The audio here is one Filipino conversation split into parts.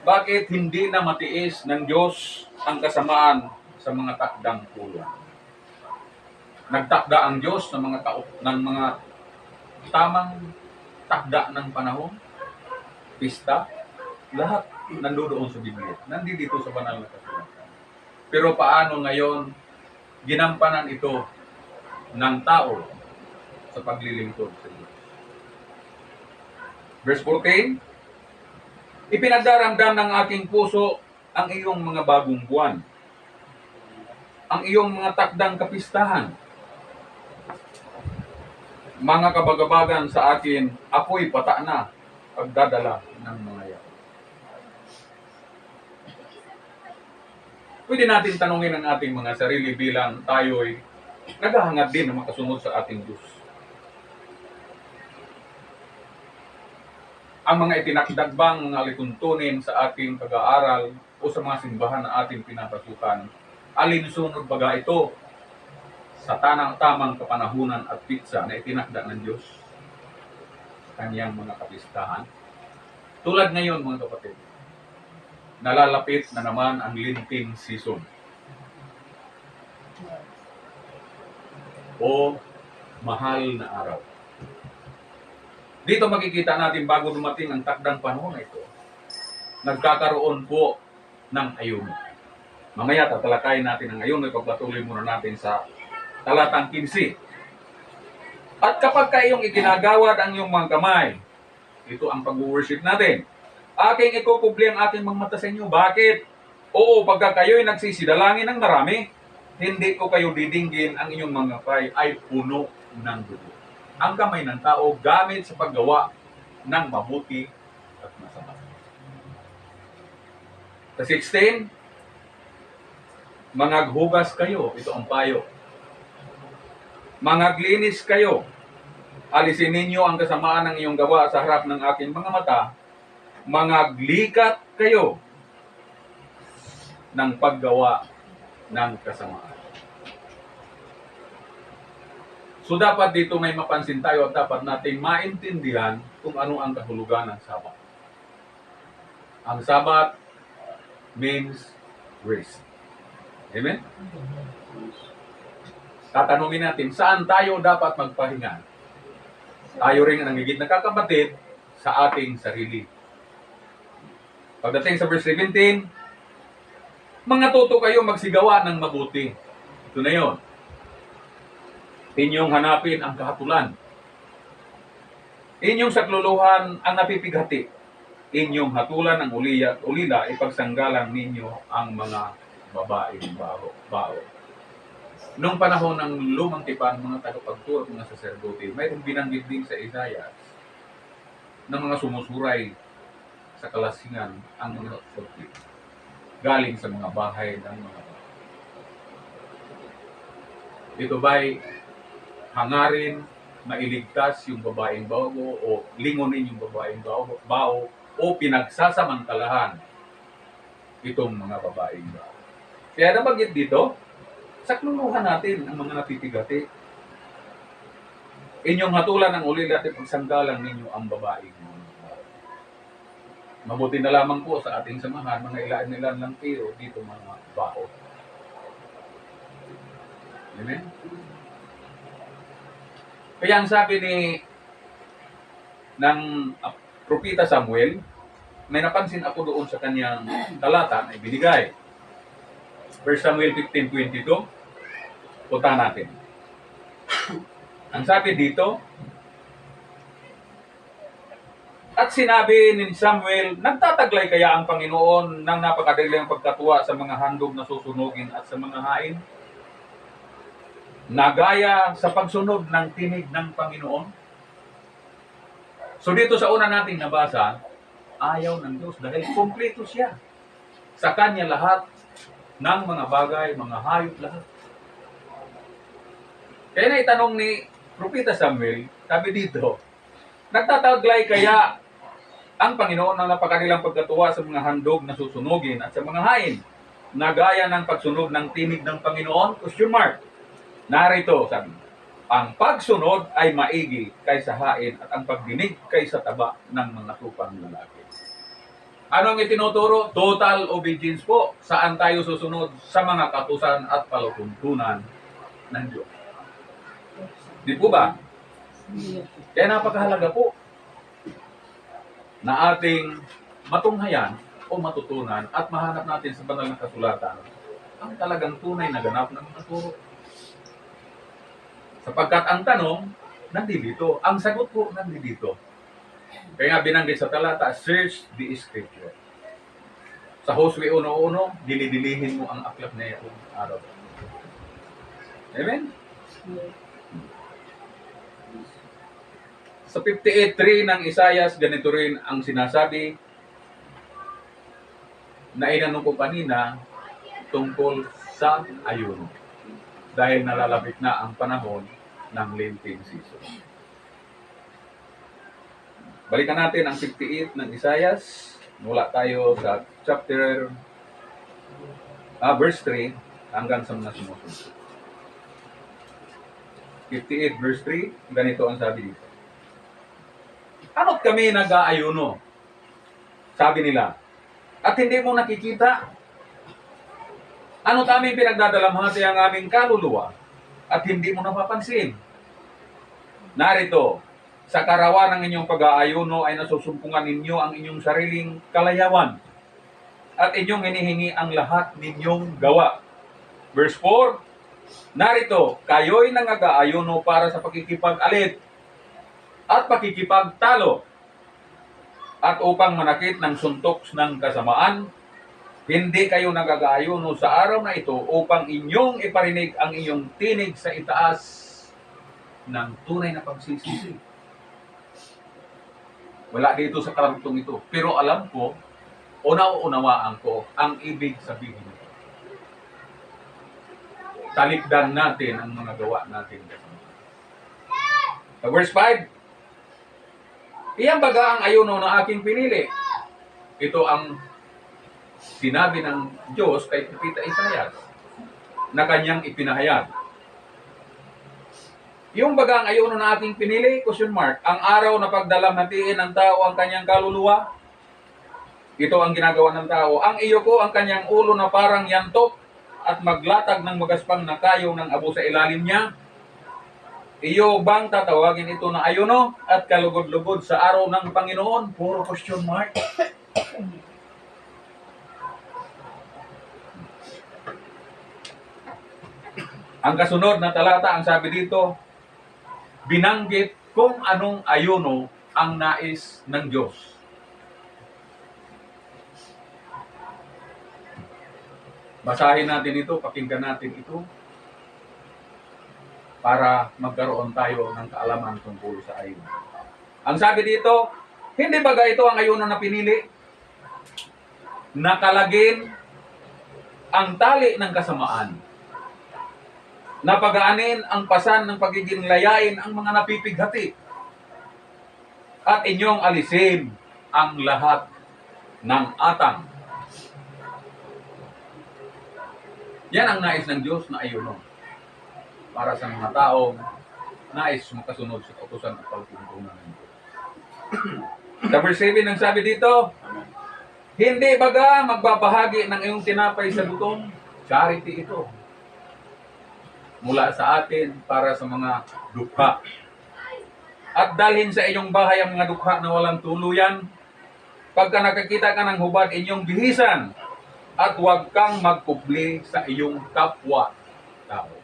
Bakit hindi na matiis ng Diyos ang kasamaan sa mga takdang pulong? Nagtakda ang Diyos ng mga tamang takda ng panahon, pista, lahat nandoon sa Biblia. Nandito sa banal na kasulatan. Pero paano ngayon ginampanan ito ng tao sa paglilingkod sa Diyos? Verse 14, ipinagdaramdam ng aking puso ang iyong mga bagong buwan, ang iyong mga takdang kapistahan. Mga kabagabagan sa akin, ako'y pata na pagdadala ng mga yan. Pwede natin tanungin ang ating mga sarili bilang tayo'y naghahangad din na makasunod sa ating Diyos. Ang mga itinakdagbang mga alituntunin sa ating pag-aaral o sa mga simbahan na ating pinapasukan, alinsunod baga ito sa tamang kapanahunan at pitsa na itinakda ng Diyos sa kanyang mga kapistahan. Tulad ngayon mga kapatid, nalalapit na naman ang linting season o mahal na araw. Dito makikita natin bago dumating ang takdang panahon na ito, nagkakaroon po ng ayuno. Mamaya tatalakayin natin ang ayuno, ipagpatuloy muna natin sa talatang 15. At kapag kayong iginagawad ang iyong mga kamay, ito ang pag-worship natin. Aking ikukubli ang aking mga mata sa inyo. Bakit? Oo, pagka kayo'y nagsisidalangin ng marami, hindi ko kayo didinggin, ang inyong mga kamay ay puno ng dugo. Ang kamay ng tao gamit sa paggawa ng mabuti at masama. Sa 16, mangaghugas kayo, ito ang payo. Mangaglinis kayo, alisin ninyo ang kasamaan ng iyong gawa sa harap ng aking mga mata, mangaglikat kayo ng paggawa ng kasamaan. So dapat dito may mapansin tayo at dapat natin maintindihan kung ano ang kahulugan ng Sabat. Ang Sabat means rest. Amen? Tatanungin natin, saan tayo dapat magpahinga? Tayo rin ang higit na kakapatid sa ating sarili. Pagdating sa verse 17, mangatuto kayo magsigawa ng mabuti. Ito na yun. Inyong hanapin ang kahatulan. Inyong sakluluhan ang napipighati. Inyong hatulan ang ulila, ipagsanggalang ninyo ang mga babaeng bao. Noong panahon ng lumang tipan, mga tagapagturo at mga saserdote, mayroong binanggit din sa Isaiah ng mga sumusuray sa kalasingan ang mga sulti galing sa mga bahay ng mga tao. Ito ba'y hangarin, mailigtas yung babaeng bao o lingonin yung babaeng bao o pinagsasamantalahan itong mga babaeng bao. Kaya nabanggit dito, sakluluhan natin ang mga napipigati. Inyong hatulan ang ulila at pagsanggalang ninyo ang babaeng bao. Mabuti na lamang po sa ating samahan, mga ilan lang kayo dito mga bao. Amen? Kaya ang sabi ng propeta Samuel, may napansin ako doon sa kanyang talata na ibinigay. 1 Samuel 15:22, punta natin. Ang sabi dito, at sinabi ni Samuel, nagtataglay kaya ang Panginoon ng napakadaling pagkatuwa sa mga handog na susunugin at sa mga hain? Nagaya sa pagsunod ng tinig ng Panginoon. So dito sa una nating nabasa, ayaw ng Diyos dahil kumpleto siya. Sa Kanya lahat ng mga bagay, mga hayop lahat. Kaya na itanong ni Propeta Samuel, sabi dito, nagtataglay kaya ang Panginoon ng napakadilang pagkatuwa sa mga handog na susunugin at sa mga hain, na gaya ng pagsunod ng tinig ng Panginoon? Question mark. Narito, sabi. Ang pagsunod ay maigi kaysa hain at ang pagdinig kaysa taba ng mga tupang lalaki. Ano ang itinuturo? Total obedience po. Saan tayo susunod? Sa mga katusan at palutuntunan ng Diyos. Di po ba? Kaya napakahalaga po na ating matunghayan o matutunan at mahanap natin sa banal na kasulatan ang talagang tunay na ganap ng mga turo. Sapagkat ang tanong, nandito. Ang sagot po, nandito. Kaya nga binanggit sa talata, search the scripture. Sa Josue 1:1, dinidilihin mo ang aklat na iyong araw. Amen? Sa 58:3 ng Isaias, ganito rin ang sinasabi na inanong ko kanina tungkol sa ayuno. Dahil nalalapit na ang panahon ng Lenten season. Balikan natin ang 58 ng Isaias. Mula tayo sa chapter verse 3 hanggang sa mga sumusunod. 58 verse 3, ganito ang sabi dito. Ano't kami nag-aayuno? Sabi nila. At hindi mo nakikita? Ano't aming pinagdadalamhati ang aming kaluluwa? At hindi mo napapansin? Narito, sa karawan ng inyong pag-aayuno ay nasusumpungan ninyo ang inyong sariling kalayawan. At inyong hinihingi ang lahat ninyong gawa. Verse 4, narito, kayo'y nangag-aayuno para sa pakikipag-alit at pakikipagtalo at upang manakit ng suntok ng kasamaan, hindi kayo nag-aayuno sa araw na ito upang inyong iparinig ang inyong tinig sa itaas ng tunay na pagsisisi. Wala dito sa karagtong ito. Pero alam ko, o nauunawaan ko, ang ibig sabihin. Talikdan natin ang mga gawa natin. Sa verse 5, iyan baga ang ayuno na aking pinili. Ito ang sinabi ng Diyos kay Propeta Isaias na kanyang ipinahayag. Yung baga ang ayuno na ating pinili, question mark, ang araw na pagdalamhatiin ng tao ang kanyang kaluluwa, ito ang ginagawa ng tao. Ang iyo ko ang kanyang ulo na parang yantok at maglatag ng magaspang na kayo ng abo sa ilalim niya. Iyo bang tatawagin ito na ayuno at kalugod-lugod sa araw ng Panginoon? Puro question mark. Ang kasunod na talata, ang sabi dito, binanggit kung anong ayuno ang nais ng Diyos. Basahin natin ito, pakinggan natin ito, para magkaroon tayo ng kaalaman tungkol sa ayuno. Ang sabi dito, hindi baga ito ang ayuno na pinili? Nakalagin ang tali ng kasamaan. Napagaanin ang pasan ng pagiging layain ang mga napipighati. At inyong alisin ang lahat ng atang. Yan ang nais ng Diyos na ayuno. Para sa mga taong nais makasunod sa kautusan at pagtuntunan ng Diyos. Sa verse 7 ang sabi dito, hindi baga magbabahagi ng iyong tinapay sa gutom? Charity ito. Mula sa atin para sa mga dukha. At dalhin sa inyong bahay ang mga dukha na walang tuluyan. Pagka nakakita ka ng hubad, inyong bihisan. At huwag kang magkubli sa iyong kapwa tao.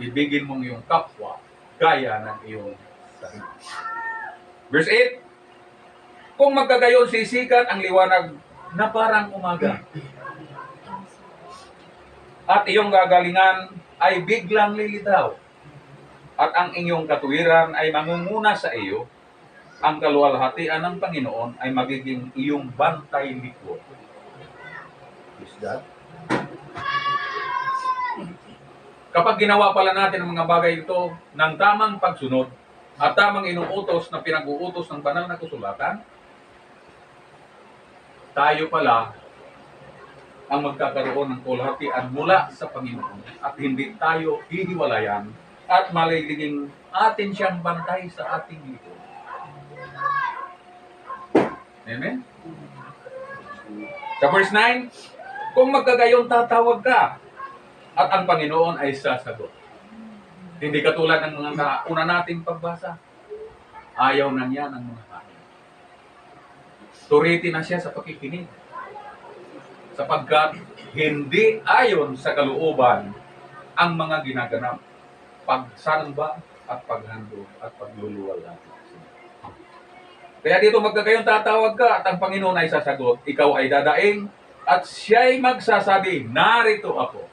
Ibigin mong iyong kapwa gaya ng iyong sarili. Verse 8, kung magkagayon sisikat ang liwanag na parang umaga. At iyong gagalingan ay biglang lilitaw. At ang inyong katuwiran ay mangunguna sa iyo. Ang kaluwalhatian ng Panginoon ay magiging iyong bantay likod. Is that? Kapag ginawa pala natin ang mga bagay ito ng tamang pagsunod at tamang inuutos na pinag-uutos ng banal na kasulatan, tayo pala ang magkakaroon ng kalwalhatian mula sa Panginoon at hindi tayo hihiwalayan at maliging atin siyang bantay sa ating likod. Amen? Sa verse 9, kung magkagayon tatawag ka, at ang Panginoon ay sasagot. Hindi katulad ng mga una nating pagbasa. Ayaw na niya ng mga tao. Turiti na siya sa pakikinig. Sapagkat hindi ayon sa kalooban ang mga ginaganap, pagsamba at paghandog at pagluluwal natin. Kaya dito magkagayon tatawag ka at ang Panginoon ay sasagot. Ikaw ay dadaing at siya'y magsasabi, narito ako.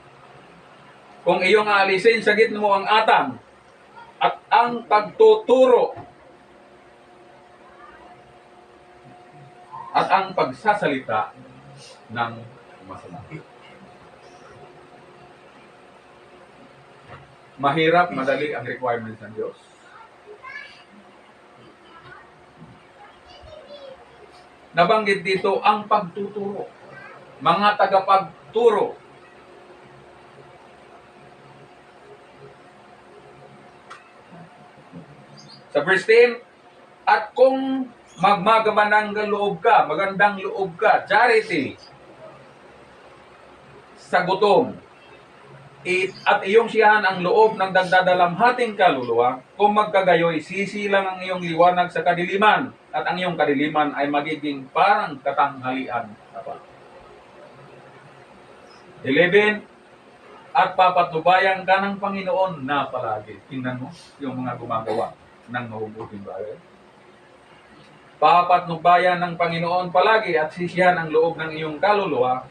Kung iyong aalisin sa gitna mo ang atang at ang pagtuturo at ang pagsasalita ng masama. Mahirap, madali ang requirements ng Diyos. Nabanggit dito ang pagtuturo. Mga tagapagturo. Sa verse 10, at kung magmagamanang loob ka, magandang loob ka, charity, sa gutom, at iyong siyahan ang loob ng dagdadalamhating kaluluwa, kung magkagayoy, sisilang ang iyong liwanag sa kadiliman, at ang iyong kadiliman ay magiging parang katanghalian. 11, at papatubayan ka ng Panginoon na palagi. Tingnan mo yung mga gumagawa ng mabubuting bagay. Papatnubayan ng Panginoon palagi at sisiyahan ang loob ng iyong kaluluwa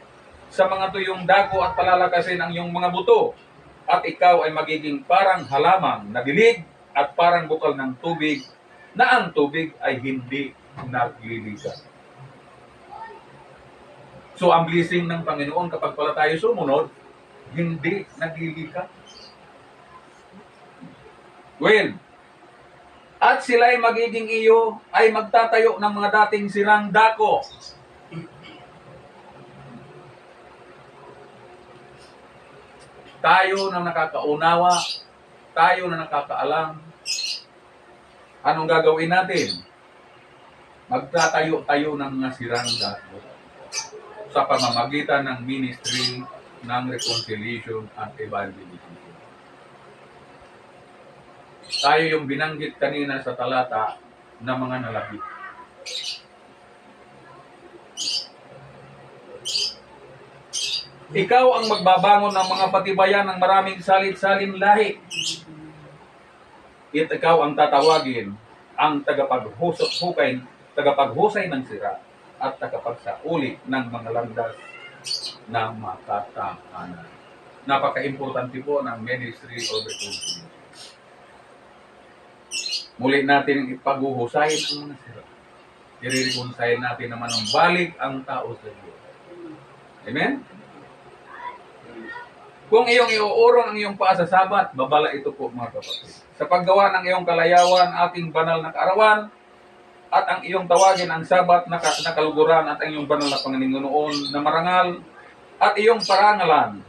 sa mga tuyong dako at palalakasin ang iyong mga buto. At ikaw ay magiging parang halamang na dilig at parang bukal ng tubig na ang tubig ay hindi nagliligas. So ang blessing ng Panginoon kapag pala tayo sumunod, hindi naglilikas. Well, at sila'y magiging iyo ay magtatayo ng mga dating sirang dako. Tayo na nakakaunawa, tayo na nakakaalam, anong gagawin natin? Magtatayo-tayo ng mga sirang dako sa pamamagitan ng ministry ng reconciliation at evangelism. Tayo yung binanggit kanina sa talata ng mga nalapit. Ikaw ang magbabangon ng mga patibayan ng maraming salit-salin lahi. At ikaw ang tatawagin ang tagapaghusay ng sira at tagapagsauli ng mga landas ng makatahanan. Napaka-importante po ng ministry of reconciliation. Muli natin ipaghuhusayin ang mga sira. I-reconcile natin naman ang balik ang tao sa Diyos. Amen? Kung iyong iuurong ang iyong paa sa Sabat, babala ito po mga kapatid. Sa paggawa ng iyong kalayawan, ating banal na kaarawan, at ang iyong tawagin ang Sabat na kaluguran at ang iyong banal na Panginoon na marangal, at iyong parangalan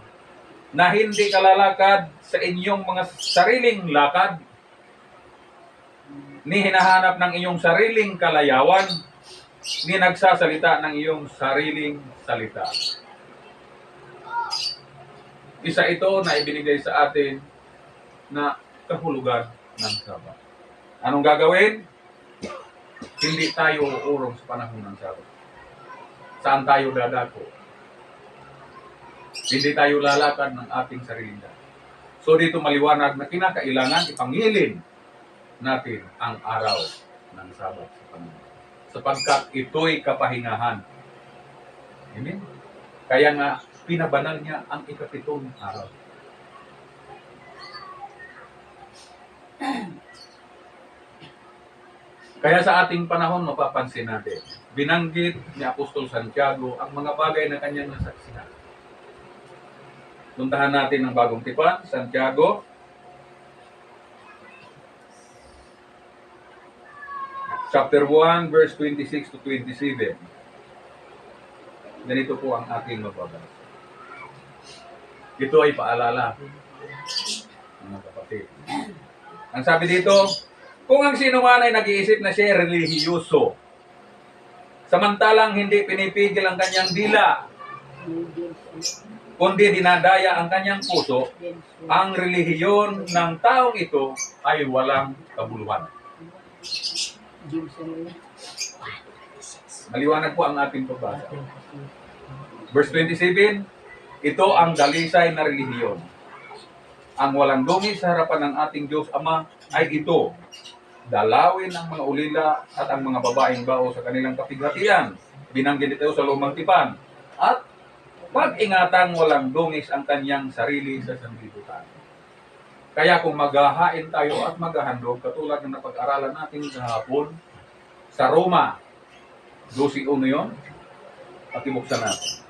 na hindi kalalakad sa inyong mga sariling lakad, ni hinahanap ng iyong sariling kalayawan, ni nagsasalita ng iyong sariling salita. Isa ito na ibinigay sa atin na kahulugan ng Sabat. Anong gagawin? Hindi tayo uurong sa panahon ng Sabat. Saan tayo dadako? Hindi tayo lalakad ng ating sariling dako. So dito maliwanag na kinakailangan ipangilin natin ang araw ng Sabat sa Panginoon. Sapagkat ito'y kapahingahan. Amen? Kaya nga, pinabanal niya ang ikapitong araw. Kaya sa ating panahon, mapapansin natin, binanggit ni Apostol Santiago ang mga bagay na kanyang nasaksihan. Puntahan natin ang bagong tipan, Santiago, chapter 1, verse 26 to 27. Ganito po ang ating mababasa. Ito ay paalala, mga kapatid. Ang sabi dito, kung ang sino man ay nag-iisip na siya relihiyoso, samantalang hindi pinipigil ang kanyang dila, kundi dinadaya ang kanyang puso, ang relihiyon ng taong ito ay walang kabuluhan. Maliwanag po ang ating pagbasa. Verse 27, ito ang dalisay na relihiyon. Ang walang dungis sa harapan ng ating Diyos Ama ay ito, dalawin ang mga ulila at ang mga babaeng bao sa kanilang kapighatian. Binanggit ito sa lumang tipan. At pag-ingatang walang dungis ang kanyang sarili sa sanlibutan. Kaya kung maghahain tayo at maghahandog, katulad ng napag-aralan natin kahapon, sa Roma, 12:1 yun, pakibuksan natin.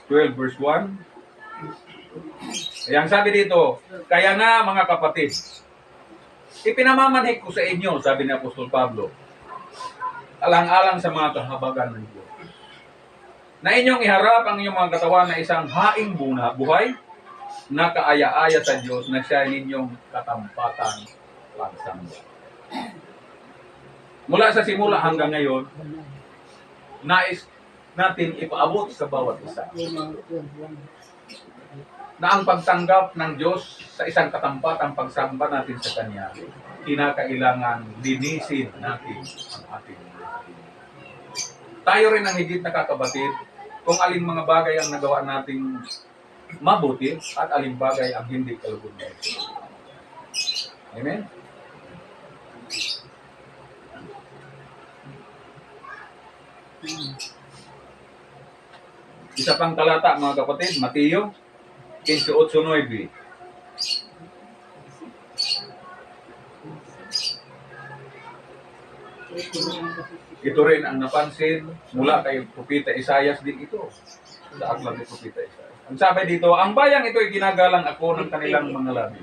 12 verse 1. Kaya ang sabi dito, kaya nga mga kapatid, ipinamamanhik ko sa inyo, sabi ni Apostol Pablo, alang-alang sa mga kahabagan ng Diyos, na inyong iharap ang inyong mga katawan na isang haing buhay, na kaaya-aya sa Diyos na siya ninyong katampatan pagsamba. Mula sa simula hanggang ngayon, nais natin ipaabot sa bawat isa na ang pagtanggap ng Diyos sa isang katampatang pagsamba natin sa Kanya, kinakailangan linisin natin ang ating buhay. Tayo rin ang higit na kakabatid kung aling mga bagay ang nagawa nating mabuti at aling bagay ang hindi kalugod na ito. Amen? Isa pang talata, mga kapatid, Mateo 15:8-9. Ito rin ang napansin mula kay Propeta Isaias din ito. Sa aklat ni Propeta Isaias. Ang sabi dito, ang bayang ito ay ginagalang ako ng kanilang mga labi.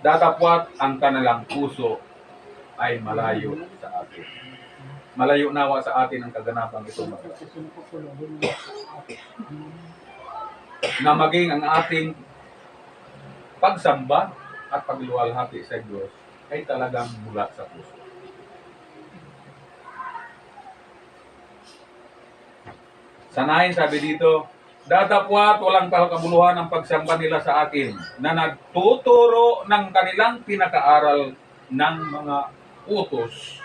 Datapwat ang kanilang puso ay malayo sa atin. Malayo nawa sa atin ang kaganapang ito. Na maging ang ating pagsamba at pagluwalhati sa Diyos ay talagang mula sa puso. Sanayin, sabi dito, datapwat walang kabuluhan ang pagsamba nila sa akin na nagtuturo ng kanilang pinakaaral ng mga utos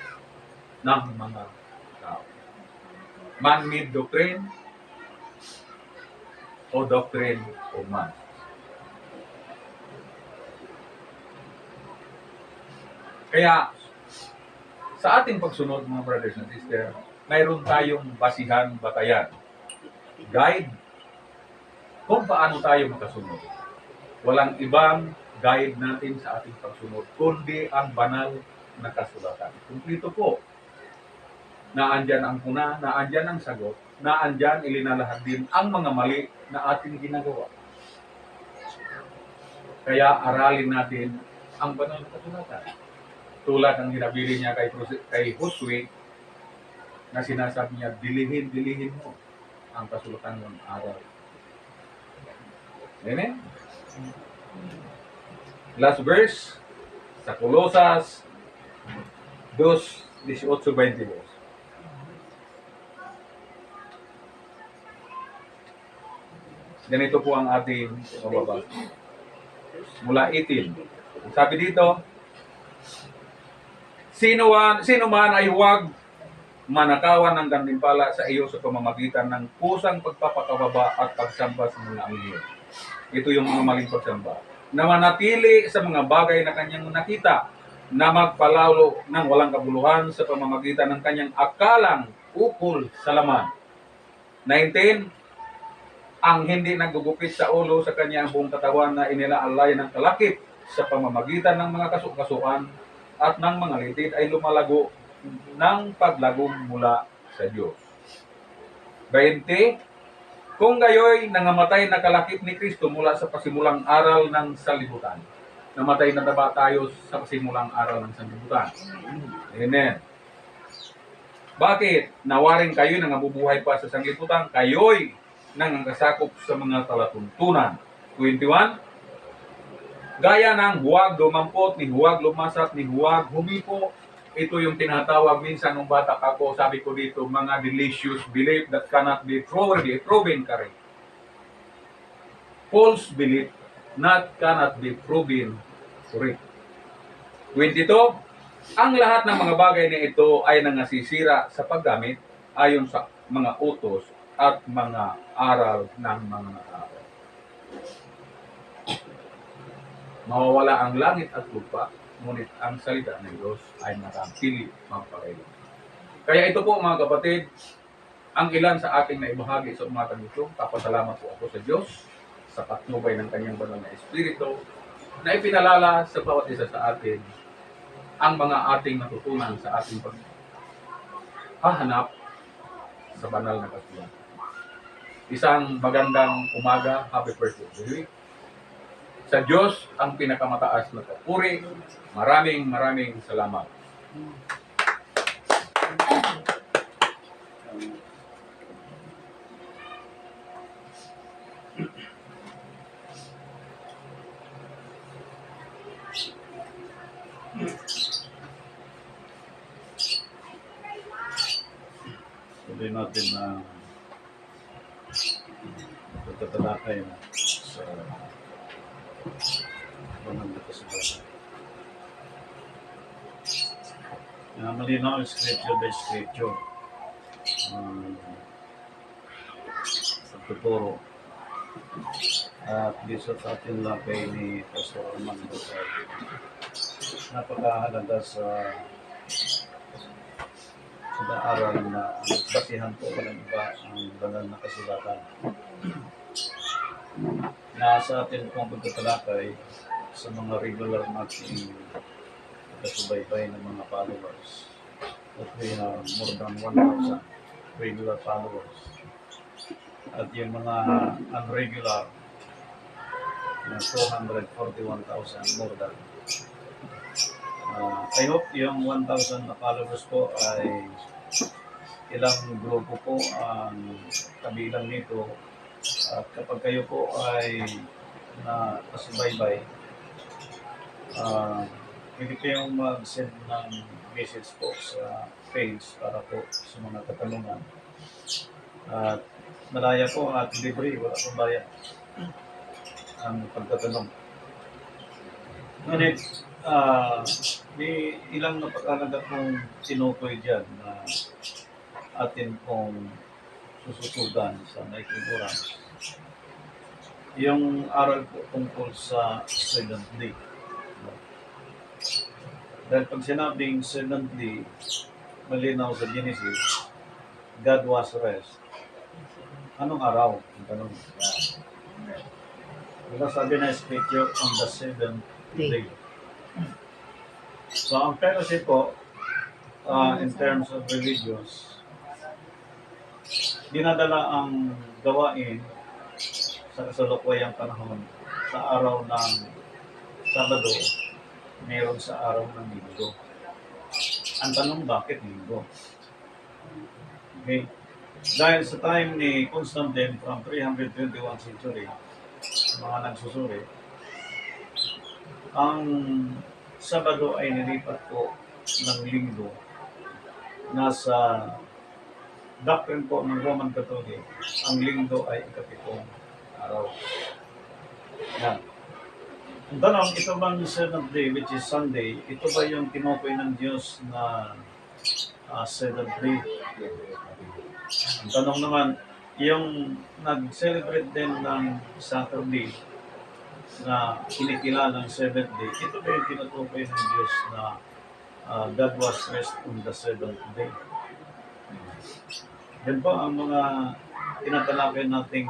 ng mga tao. Man-made doctrine o doctrine o man. Kaya, sa ating pagsunod, mga brothers and sisters, mayroon tayong basihan, batayan, guide, kung paano tayo makasunod. Walang ibang guide natin sa ating pagsunod, kundi ang banal na kasulatan. Kumplito po. Naandyan ang puna, naandyan ang sagot, naandyan ilinalahad din ang mga mali na ating ginagawa. Kaya aralin natin ang banal na kasulatan. Tulad ng hinabili niya kay Josue, na sinasabi niya, dilihin mo ang kasulatan ng aral. Amen? Last verse, sa Colosas 2:18-22. Ganito po ang ating mababasa. Mula 18. Sabi dito, sino man ay huwag manakawan ng gantimpala sa iyo sa pamamagitan ng kusang pagpapakababa at pagsamba sa mga anghel. Ito yung mga maling pagsamba. Na manatili sa mga bagay na kanyang nakita, na magpalalo ng walang kabuluhan sa pamamagitan ng kanyang akalang ukol sa laman. 19, ang hindi naggugupit sa ulo sa kanyang buong katawan na inilaalay ng kalakip sa pamamagitan ng mga kasukasuan at ng mga litid ay lumalago ng paglagong mula sa Diyos. 20, kung gayoy nangamatay na kalakip ni Kristo mula sa pasimulang aral ng sanlibutan. Namatay na ba tayo sa pasimulang aral ng sanlibutan? Amen. Bakit? Nawaring kayo na nabubuhay pa sa sanglibutan, kayo'y nangangasakop sa mga talatuntunan. 21, gaya ng huwag lumampot, ni huwag lumasap, ni huwag humipo. Ito yung tinatawag minsan ng bata ako, sabi ko dito, mga delicious belief that cannot be proven correct. False belief not cannot be proven correct. 22, ang lahat ng mga bagay na ito ay nangasisira sa paggamit ayon sa mga utos at mga aral ng mga tao. Mawawala ang langit at lupa, ngunit ang salita ng Diyos ay nakatili magpareho. Kaya ito po mga kapatid, ang ilan sa ating naibahagi sa umatang ito. Kapasalamat po ako sa Diyos sa patnubay ng kanyang banal na Espiritu na ipinalala sa bawat isa sa atin ang mga ating natutunan sa ating paghahanap sa banal na kasulat. Isang magandang umaga, happy birthday. Sa Diyos ang pinakamataas na papuri. Maraming salamat. Sabi natin na pagtatalakay na sa banal na kasulatan. Malinaw ang scripture by scripture. Pagtuturo. At dito sa ating lakay ni Pastor Armando ay napakahalaga sa aral na ang basihan po walang iba ang banal na kasulatan. Nasa atin pong pagtatalakay sa mga regular nating pagkasubaybay ng mga followers. At we have more than 1,000 regular followers. At yung mga unregular na 241,000 more than. I hope yung 1,000 na followers po ay ilang grupo po ang kabilang nito. At kapag kayo po ay nakasubaybay, pwede kayong mag-send ng message po sa page para po sa mga katanungan. At malaya po ang ating libre, wala pong bayad ang pagtatanong. Ngunit, may ilang napakalaga pong tinukoy dyan na atin pong sususugan sa maikling oras. Yung aral po tungkol sa seventh day. Dahil pag sinabing seventh day, malinaw sa Genesis, God was rest. Anong araw? Ang tanong. Diba sabi na scripture on the seventh day. So ang fellowship po, in terms of religious, dinadala ang gawain sa kasalukuyan panahon sa araw ng Sabado, mayroon sa araw ng Linggo. Ang tanong, bakit Linggo? Okay. Dahil sa time ni Constantine from 321 century, mga nagsusuri, ang Sabado ay nilipat po ng Linggo. Nasa doctrine po ng Roman Catholic, ang Linggo ay ikapitong araw. Yan. Ang tanong, ito bang seventh day, which is Sunday, ito ba yung tinukoy ng Diyos na seventh day? Ang tanong naman, yung nag-celebrate din ng Saturday na kinikilala ng seventh day, ito ba yung tinutukoy ng Diyos na God was rest on the seventh day? Yan po ang mga tinatalakay nating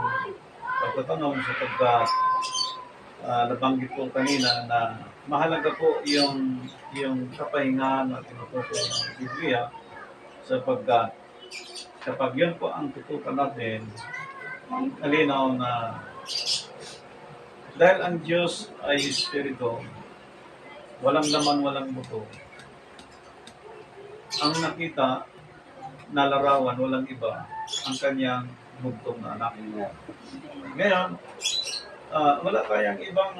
pagtatanong sapagkat nabanggit po kanina na mahalaga po yung kapahingahan na tinutukoy ng Biblia sapagkat kapag yun po ang tutukan natin, malinaw na dahil ang Diyos ay Espiritu, walang laman, walang buto. Ang nakita nalarawan, walang iba, ang kanyang bugtong na anak. Ngayon, wala tayong ibang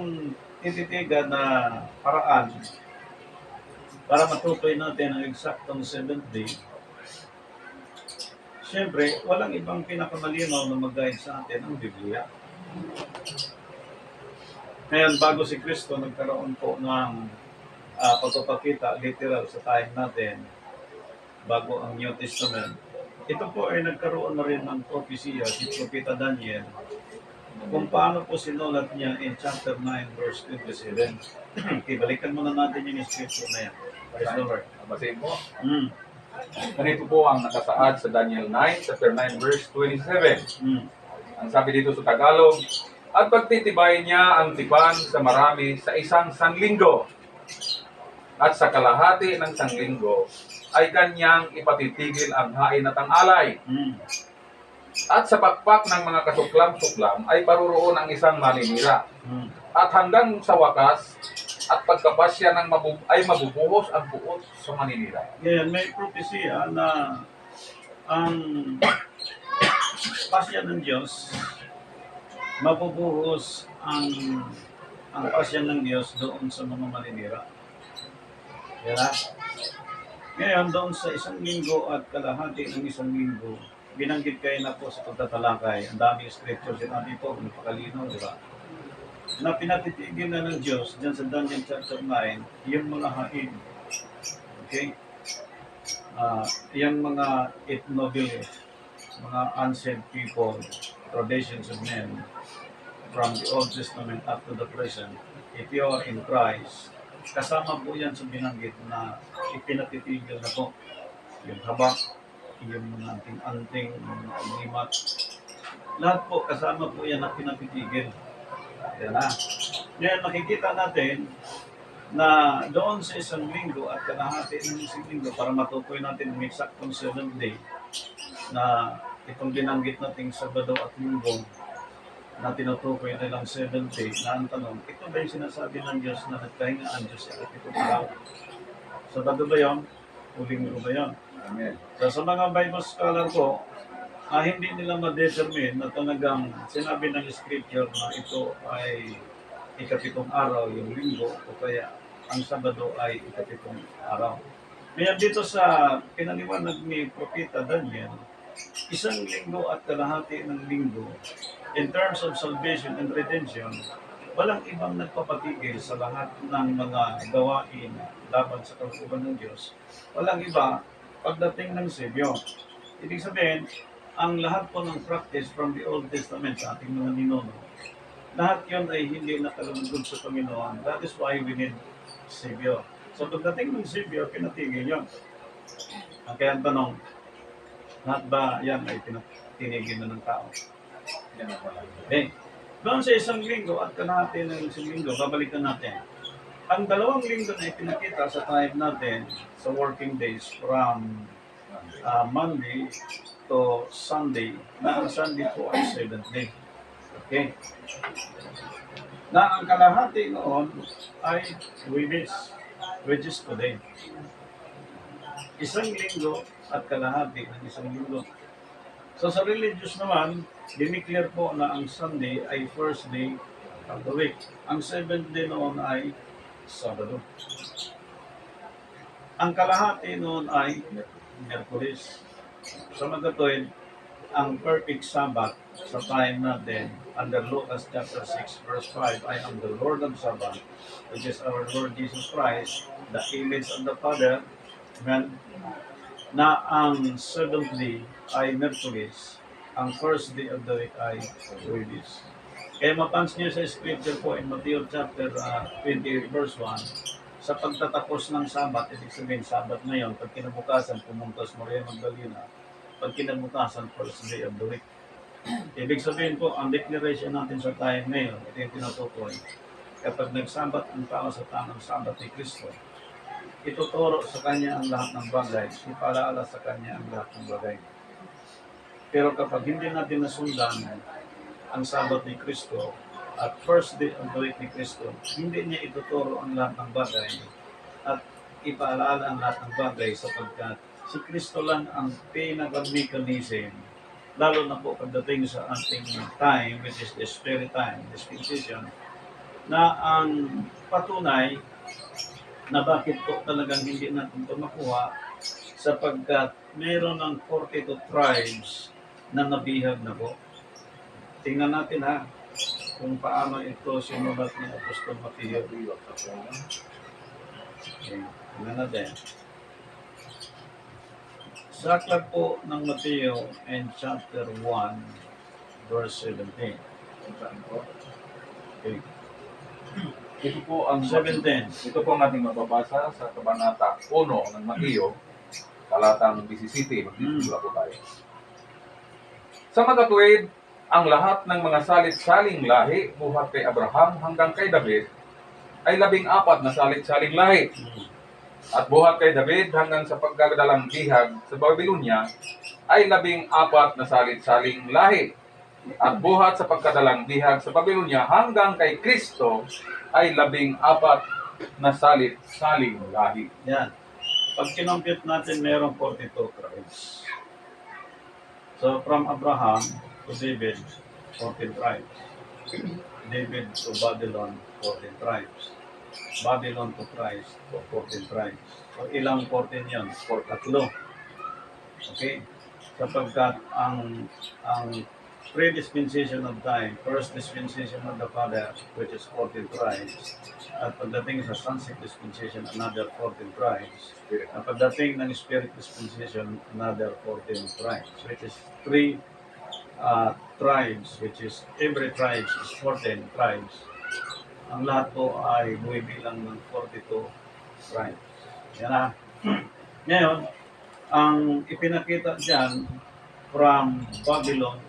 tititigan na paraan para matukoy natin ang eksaktong seventh day. Siyempre, walang ibang pinakamalinaw na mag-guide sa atin ang Biblia. Ngayon, bago si Kristo, nagkaroon po ng pagpapakita literal sa time natin bago ang New Testament. Ito po ay nagkaroon na rin ng propesya si Propeta Daniel kung paano po sinulat niya in chapter 9 verse 27. Ibalikan muna natin yung scripture na yan. Praise the Lord. Basahin mo. Mm. Ganito po ang nakasaad sa Daniel 9, chapter 9, verse 27. Ang sabi dito sa Tagalog, at pagtitibay niya ang tipan sa marami sa isang sanlinggo, at sa kalahati ng sanlinggo ay kanyang ipatitigil ang hain at ang alay. At sa pakpak ng mga kasuklam-suklam ay paruroon ang isang maninira. At hanggang sa wakas, at pagkapasya ng ay mabubuhos ang buot sa maninira. Ngayon, may propesya na ang pasya ng Diyos, mabubuhos ang pasya ng Diyos doon sa mga maninira. Yan na. Ngayon, doon sa isang linggo at kalahati ng isang linggo, binanggit kayo na po sa pagtatalakay. Ang daming scripture sinabi po, napakalino, di ba? Na pinatitigil na ng Diyos dyan sa Daniel chapter 9, yung mga hain. Okay? Yung mga ethnobilis, mga ancient people, traditions of men, from the Old Testament up to the present, if you are in Christ, kasama po yan sa binanggit na ipinatitigil na po. Yung habak, yung mga anting-anting, mga alimat, lahat po kasama po yan na pinapitigil. Yan na. Ngayon makikita natin na doon sa isang linggo at kalahati ng isang linggo para matukoy natin ang eksaktong 7th day na itong binanggit nating Sabado at Linggo na tinutukoy nilang 7th day na ang tanong, ito ba yung sinasabi ng Diyos na nagkahinga ang Diyos sa itong araw? Sabado ba yun? O Linggo ba yun? Amen. So, sa mga Bible scholar ko, hindi nila ma-determine na talagang sinabi ng scripture na ito ay ikapitong araw, yung linggo, o kaya ang Sabado ay ikapitong araw. Ngayon dito sa pinaliwanag ni Propeta Daniel, isang linggo at kalahati ng linggo, in terms of salvation and redemption, walang ibang nagpapatigil sa lahat ng mga gawain laban sa kalooban ng Diyos. Walang iba pagdating ng Savior. Ibig sabihin, ang lahat po ng practice from the Old Testament sa ating mga ninuno, lahat yun ay hindi nakalugod sa Panginoon. That is why we need Savior. So pagdating ng Savior, pinatigil yun. Kaya ang tanong, lahat ba yan ay tinigil na ng tao? Okay. Doon sa isang linggo at kalahati ng isang linggo, babalikan natin. Ang dalawang linggo na ipinakita sa time natin sa working days from Monday to Sunday, na ang Sunday po ay 7th day. Okay? Na ang kalahati noon ay which is today. Isang linggo at kalahati ng isang linggo. So sa religious naman, dineclare po na ang Sunday ay first day of the week. Ang 7th day noon ay Sabado. Ang kalahati noon ay Miyerkules. Sa magkatuwid, ang perfect Sabbath sa time natin, under Lucas chapter 6 verse 5, I am the Lord of Sabbath, which is our Lord Jesus Christ, the image of the Father, amen, na ang 7th day ay Miyerkules, ang first day of the week ay Huwebes. Kaya mapansin niyo sa scripture po in Matthew chapter 20 verse 1, sa pagtatapos ng Sabat, ibig sabihin, Sabat ngayon, pag kinabukasan, pumunta sa Maria Magdalena, pag kinabukasan, first day of the week. Ibig sabihin po, ang declaration natin sa time ngayon, ito yung tinutukoy, kapag nagsabat ang tao sa tamang Sabat ni Kristo, ituturo sa Kanya ang lahat ng bagay, ipalaala sa Kanya ang lahat ng bagay. Pero kapag hindi natin nasundan ang Sabat ni Kristo, at first day of the week ni Kristo, hindi niya ituturo ang lahat ng bagay at ipaalala ang lahat ng bagay sapagkat Si Kristo lang ang pinaka-mechanism, lalo na po pagdating sa ating time, which is the spirit time, dispensation, na ang patunay na bakit po talagang hindi natin ito makuha sapagkat meron ng 42 tribes na nabihag na po. Tingnan natin ha kung paano ito sinulat ni Apostol Mateo. Okay, tingnan natin. Sa aklat po ng Mateo in chapter 1, verse 17. Okay. Ito po ang 17. ito po ang ating mababasa sa kabanata 1 ng Mateo, talatang 17. Magsisimula po tayo. Sa magatuwid, ang lahat ng mga salit-saling lahi buhat kay Abraham hanggang kay David ay 14 na salit-saling lahi. At buhat kay David hanggang sa pagkadalang bihag sa Babylonia ay 14 na salit-saling lahi. At buhat sa pagkadalang bihag sa Babylonia hanggang kay Kristo ay 14 na salit-saling lahi. Yan. Pag kinompute natin, mayroong 42 tribes. So, from Abraham to David, 14 tribes. David to Babylon, 14 tribes. Babylon to Christ, 14 tribes. So, ilang 14 yun? Tatlo. Okay? Sapagkat ang pre-dispensation of time, first dispensation of the Father, which is 14 tribes, at pagdating sa sonship dispensation, another 14 tribes, at pagdating ng spirit dispensation, another 14 tribes, which is 3 tribes, which is every tribes is 14 tribes. Ang lahat po ay bumibilang ng 42 tribes. Yan na. Ngayon, ang ipinakita dyan from Babylon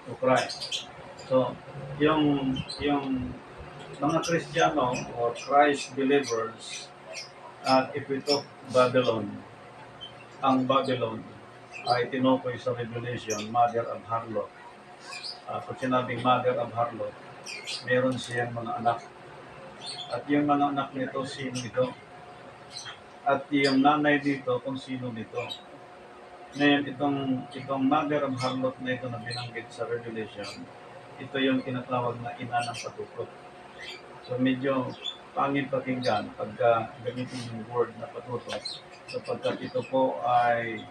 to Christ. So, yung mga Kristiyano or Christ believers, if we talk Babylon, ang Babylon ay tinukoy sa Revelation, mother of harlot. Pag sinabing mother of harlot, meron siyang mga anak. At yung mga anak nito, sino ito? At yung nanay dito, kung sino dito. Ngayon, itong mother of harlot na ito na binanggit sa Revelation, ito yung tinatawag na ina ng patukot. So medyo pangit pakinggan pagka gamitin yung word na patutok, sapagkat ito po ay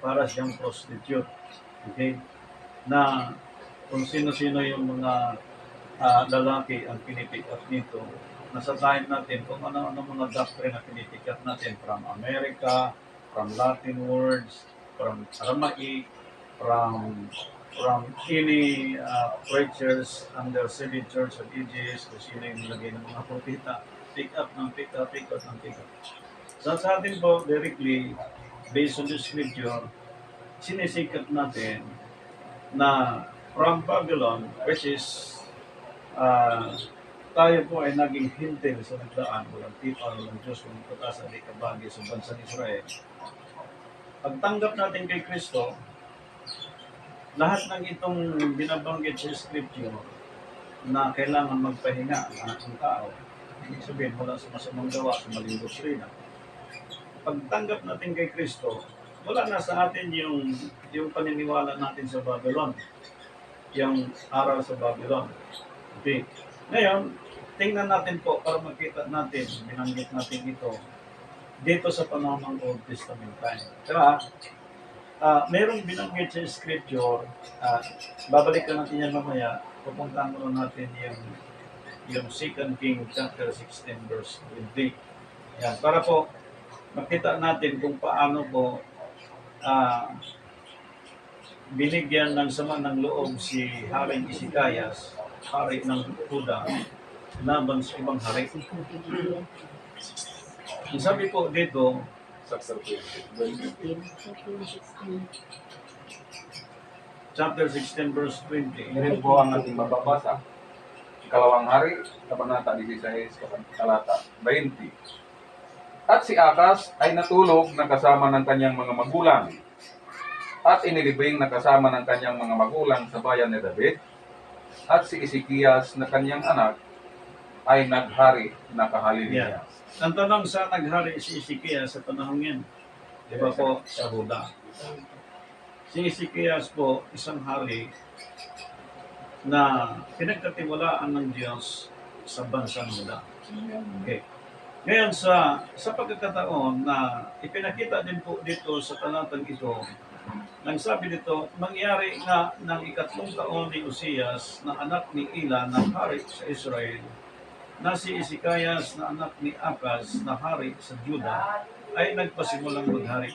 para siyang prostitute. Okay? Na kung sino-sino yung mga lalaki ang pinipick up nito, nasa time natin kung ano-ano mga doctrine na pinipick up natin from America, from Latin words, from Aramaic, from any preachers under Seven Church of Ages, kung sino yung nilagay ng mga propeta, pick up. So sa atin po, directly, based on the scripture, sinisikat natin na from Babylon, which is tayo po ay naging hintil sa nagdaan, walang people, walang Diyos, walang pag-asa, di kabagi sa bansang Israel. Pagtanggap natin kay Kristo, lahat ng itong binabanggit sa Scripture na kailangan magpahinga ang ating tao, ibig sabihin mula sa masamang gawa, sa maling doktrina. Pagtanggap natin kay Kristo, wala na sa atin yung paniniwala natin sa Babylon, yung aral sa Babylon. Okay. Ngayon, tingnan natin po para makita natin, binanggit natin ito dito sa panahon ng Old Testament time. Kaya, merong binanggit sa Scripture, babalikan natin yan mamaya, pupuntahan mo natin yung 2 King chapter 16 verse 20. Yan, para po makita natin kung paano po binigyan ng sama ng loob si Haring Hezekias, hari ng Juda, laban sa ibang hari. Ang sabi po dito, chapter 16 verse 20. Ito po ang ating mababasa. Ikalawang hari, kabanata 16, talata 20. At si Akas ay natulog na kasama ng kanyang mga magulang, at inilibing na kasama ng kanyang mga magulang sa bayan ni David, at si Ezekias na kanyang anak ay naghari na kahaliliya. Ang tanong, saan naghari si Ezekias sa panahon yan? Di ba po, sa Huda. Si Ezekias po, isang hari na pinagkatiwalaan ng Diyos sa bansang Huda. Okay. Ngayon sa pagkakataon na ipinakita din po dito sa talatang ito, nang sabi dito, mangyari nga ng 3 taon ni Uzias na anak ni Ela na hari sa Israel, na si Ezekias na anak ni Akaz na hari sa Juda ay nagpasimulang maghari.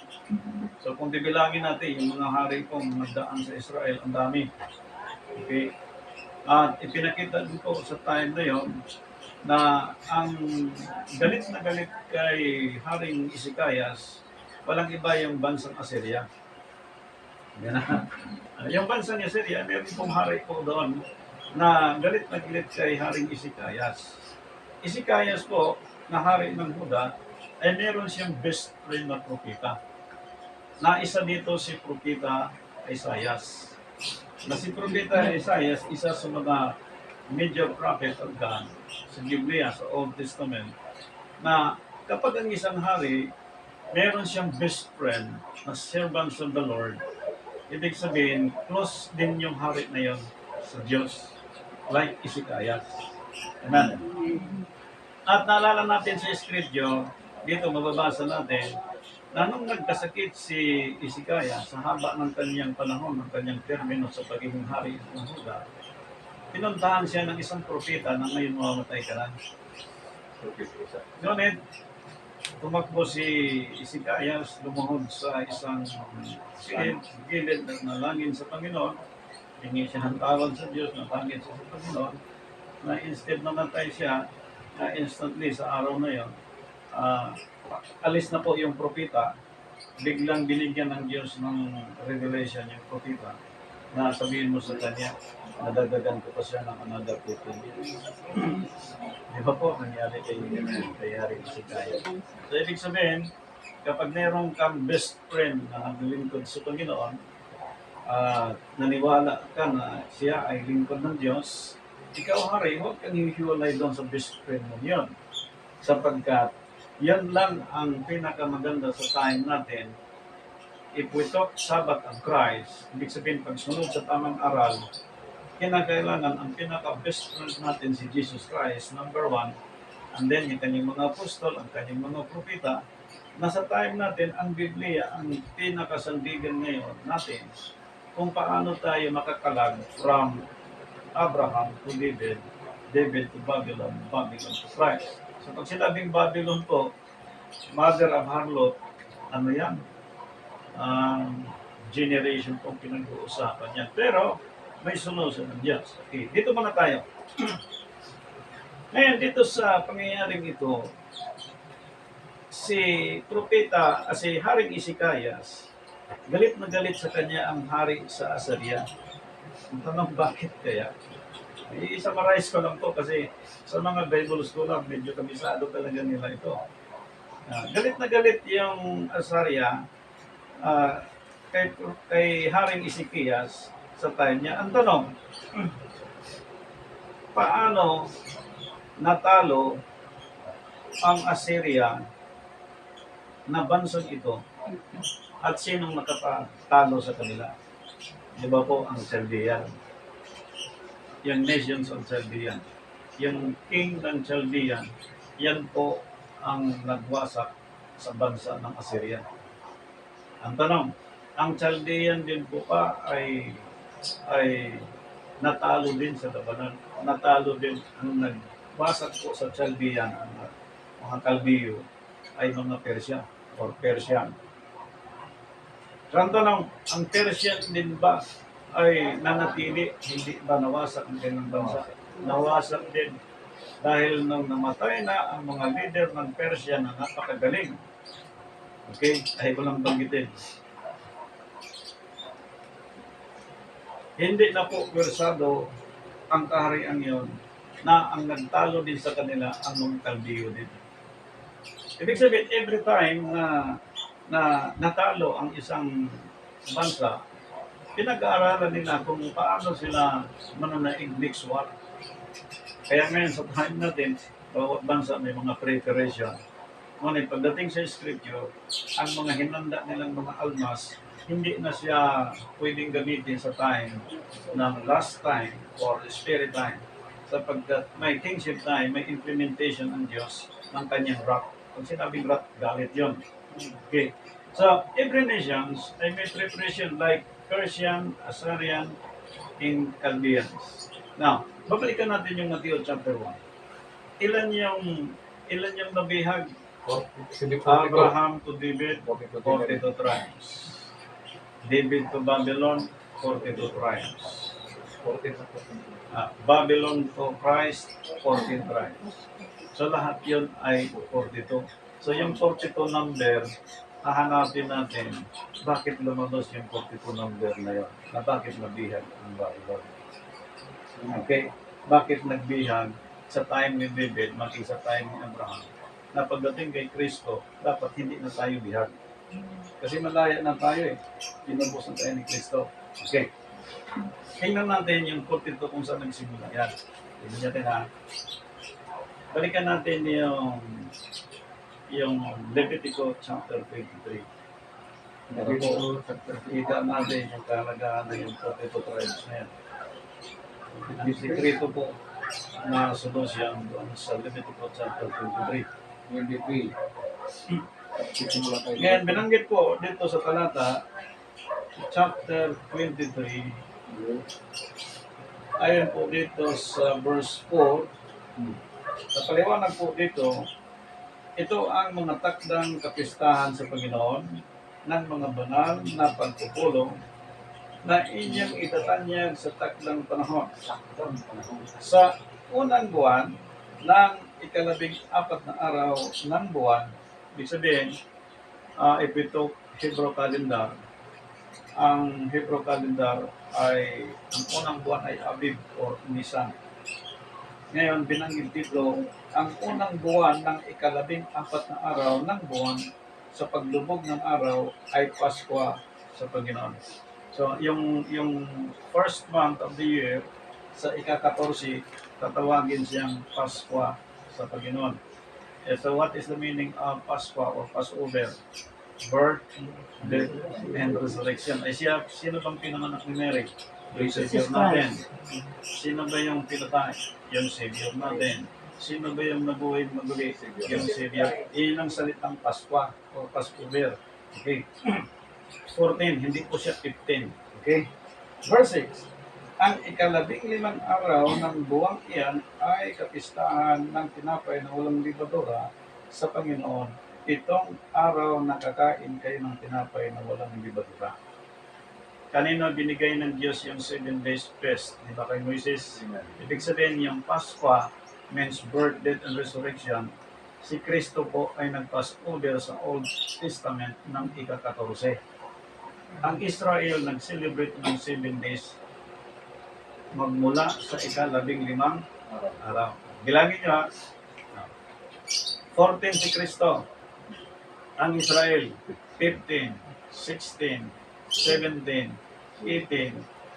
So kung bibilangin natin yung mga hari pong nagdaan sa Israel, ang dami. Okay? At ipinakita din po sa time na yon na ang galit na galit kay Haring Ezekias, walang iba yung bansang Assyria. Yan na. Yung bansang Assyria, meron pong hari po doon na galit kay Haring Ezekias. Ezekias po, na hari ng Huda, ay meron siyang best friend na propeta. Na isa dito si propeta Isaias. Na si propeta Isaias, isa sa mga major prophet of God sa Biblia, sa Old Testament, na kapag ang isang hari, meron siyang best friend na servants of the Lord, ibig sabihin, close din yung hari na yon sa Diyos, like Ezekias. Amen. At naalala natin sa scripture, dito mababasa natin, na nung nagkasakit si Ezekias sa haba ng kanyang panahon, ng kanyang termino sa pagiging hari ng Huda, pinuntahan siya ng isang propeta na ngayon mamamatay ka na. Ngunit, tumakbo si Ezekias, lumuhod sa isang gilid at nalangin sa Panginoon, hingi siya ng tawad sa Diyos, natangin siya sa Panginoon, na instead namatay siya, na instantly sa araw na yon, alis na po yung propeta, biglang binigyan ng Diyos ng revelation yung propeta, na sabihin mo sa kanya, nadagdagan ko pa siya ng another 15 years. Di ba po, nangyari kay Haring Ezekias. So, ibig sabihin, kapag meron kang best friend na naglilingkod sa Panginoon, naniwala ka na siya ay lingkod ng Diyos, ikaw, hari, huwag kang hihiwalay doon sa best friend mo yun. Sapagkat, yan lang ang pinakamaganda sa time natin. If we talk Sabbath of Christ, ibig sabihin, pagsunod sa tamang aral, kinakailangan ang pinaka-best friend natin si Jesus Christ, number 1, and then yung kanyang mga apostol, ang kanyang mga propeta. Nasa time natin, ang Biblia, ang pinakasandigan ngayon natin, kung paano tayo makakalag from Abraham to David, David to Babylon, Babylon to Christ. So pag sinabing Babylon po, mother of harlot, ano yan? Generation pong pinag-uusapan yan. Pero, may sunusan ng Diyos. Okay, dito muna tayo. Ngayon, dito sa pangyayaring ito, si Haring Ezekias, galit na galit sa kanya ang hari sa Assyria. Ang tanong, bakit kaya? I-summarize ko lang po kasi sa mga Bible scholar, medyo kabisado talaga nila ito. Galit na galit yung Assyria kay Haring Ezekias sa time niya. Ang tanong, paano natalo ang Assyria na bansang ito at sinong nakatalo sa kanila? Di ba po ang Chaldean? Yung nations of Chaldean. Yung king ng Chaldean, yan po ang nagwasak sa bansa ng Assyria. Ang tanong, ang Chaldean din po pa ay natalo din sa labanan. Natalo din ang nagwasak po sa Chaldean, ang mga Kaldiyo ay mga Persia or Persian. So ang tanong, ang Persian din ba ay nanatili, hindi ba nawasak ang kanyang bansa? Nawasak din dahil nung namatay na ang mga leader ng Persia na napakagaling. Okay, ay ko lang banggitin. Hindi na po pwersado ang kaharian yon na ang nagtalo din sa kanila ang mga Kaldiyo din. Ibig sabihin, every time na natalo ang isang bansa, pinag-aaralan nila kung paano sila mananaig next war. Kaya ngayon sa time natin, bawat bansa may mga preparation Ngunit pagdating sa scripture, ang mga hinanda nilang mga almas, hindi na siya pwedeng gamitin sa time ng last time or spirit time. Sapagkat may kingship time, may implementation ang Diyos ng kanyang wrath. Pag sinabing wrath, galit yun. Okay. So, every nations ay may preparation like Persian, Assyrian, and Chaldeans. Now, babalikan natin yung Matthew chapter 1. Ilan yung nabihag? Abraham to David, 42 tribes. David to Babylon, 42 tribes. Babylon to Christ, 14 tribes. So lahat yun ay 42. So yung 42 number, hahanapin natin bakit lumabas yung 42 number na yun. Na bakit nabihag ang Babylon. Okay? Bakit nagbihag sa time ni David, maging sa time ni Abraham? Na pagdating kay Kristo, dapat hindi na tayo bihag. Kasi malaya na tayo eh. Inubos na tayo ni Kristo. Okay. Tingnan natin yung 42 kung saan nagsimula yan. Tingnan natin ha. Balikan natin yung Levitico chapter 23. Kita natin yung kalagahan na yung 42 tribes na yan. Yung sekreto po na solusyon doon sa Levitico chapter 23. 23. Ngayon, binanggit po dito sa talata, chapter 23, ayon po dito sa verse 4, sa paliwanag po dito, ito ang mga takdang kapistahan sa Panginoon ng mga banal na pagpupulong na inyong itatanyag sa takdang panahon. Sa unang buwan ng ika-14 na araw ng buwan, ibig sabihin, if we took Hebrew calendar, ang Hebrew calendar ay, ang unang buwan ay Abib or Nisan. Ngayon, binanggit dito, ang unang buwan ng ika-14 na araw ng buwan sa paglubog ng araw ay Pasko sa Panginoon. So, yung first month of the year, sa ika-14, tatawagin siyang Pasko sa Panginoon. So, what is the meaning of Pasko or Passover? Birth, death, and resurrection. Ay sino bang pinanganak ni Mary? Yung Savior natin. Sino ba yung pinatay? Yung Savior natin. Sino ba yung nabuhay maguli? Yung Savior. Iyon ang salitang Pasko o Passover. Okay. 14, hindi po siya 15. Okay. Verse 6. Ang ika-15 araw ng buwang iyan ay kapistahan ng tinapay na walang libadura sa Panginoon. Itong araw nakakain kayo ng tinapay na walang libadura. Kanino binigay ng Diyos yung 7 days fast? Di ba kay Moises? Ibig sabihin yung Pasko means birth, death, and resurrection. Si Kristo po ay nag-Passover sa Old Testament ng ika-14. Ang Israel nag-celebrate ng 7 days magmula sa ika-15 araw. Bilangin nyo ha. 14 si Kristo. Ang Israel, 15, 16, 17, 18,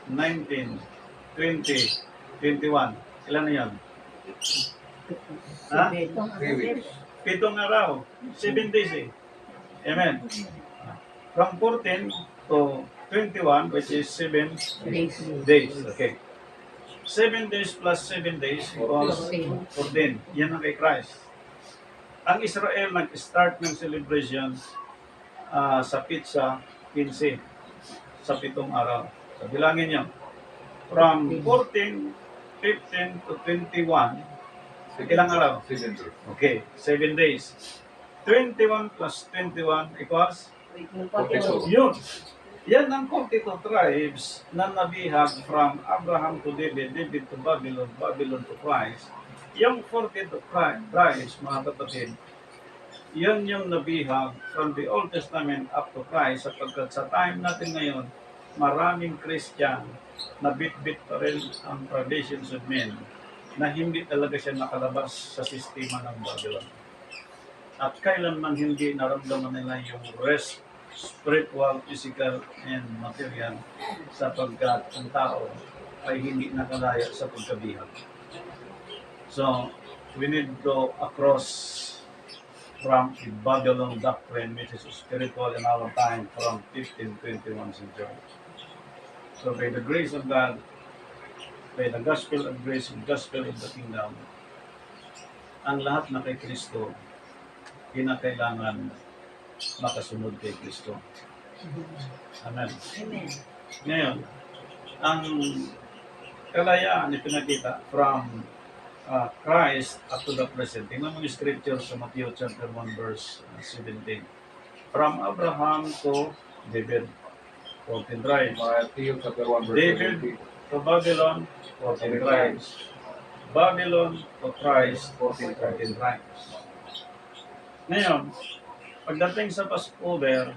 19, 20, 21. Ilan na yan? Ha? 3 weeks. 7 araw. 7 days eh. Amen. From 14 to 21, which is 7 days. Okay. 7 days plus 7 days equals 14. Yan ang kay Christ. Ang Israel nag-start ng celebration sa pizza 15 sa 7 araw. So, bilangin niyo. From 14, 15 to 21, ilang araw? 7 days. Okay, 7 days. 21 plus 21 equals? 42. Yun. Yan ang 42 tribes na nabihag from Abraham to David, David to Babylon, Babylon to Christ. Yung 42 tribes, mga kapatid, yan yung nabihag from the Old Testament up to Christ sapagkat sa time natin ngayon, maraming Christian na bit-bit pa rin ang traditions of men na hindi talaga siya nakalabas sa sistema ng Babylon. At kailanman hindi naramdaman nila yung rest, spiritual, physical, and material sapagkat ang tao ay hindi nakalaya sa pagkabihag. So, we need to across from a Babylon doctrine which is spiritual in our time from 1521 century. So by the grace of God, by the gospel of grace and gospel of the kingdom, ang lahat na kay Kristo, kinakailangan makasunod kay Kristo. Amen. Amen. Ngayon, ang kalayaan na pinakita from Christ up to the present. Tingnan mo yung scripture sa Matthew chapter 1 verse 17. From Abraham to David, 14 tribes. Matthew chapter 1 verse David 17. to Babylon, 14 tribes. Babylon to Christ, 14 tribes. Ngayon, pagdating sa Passover,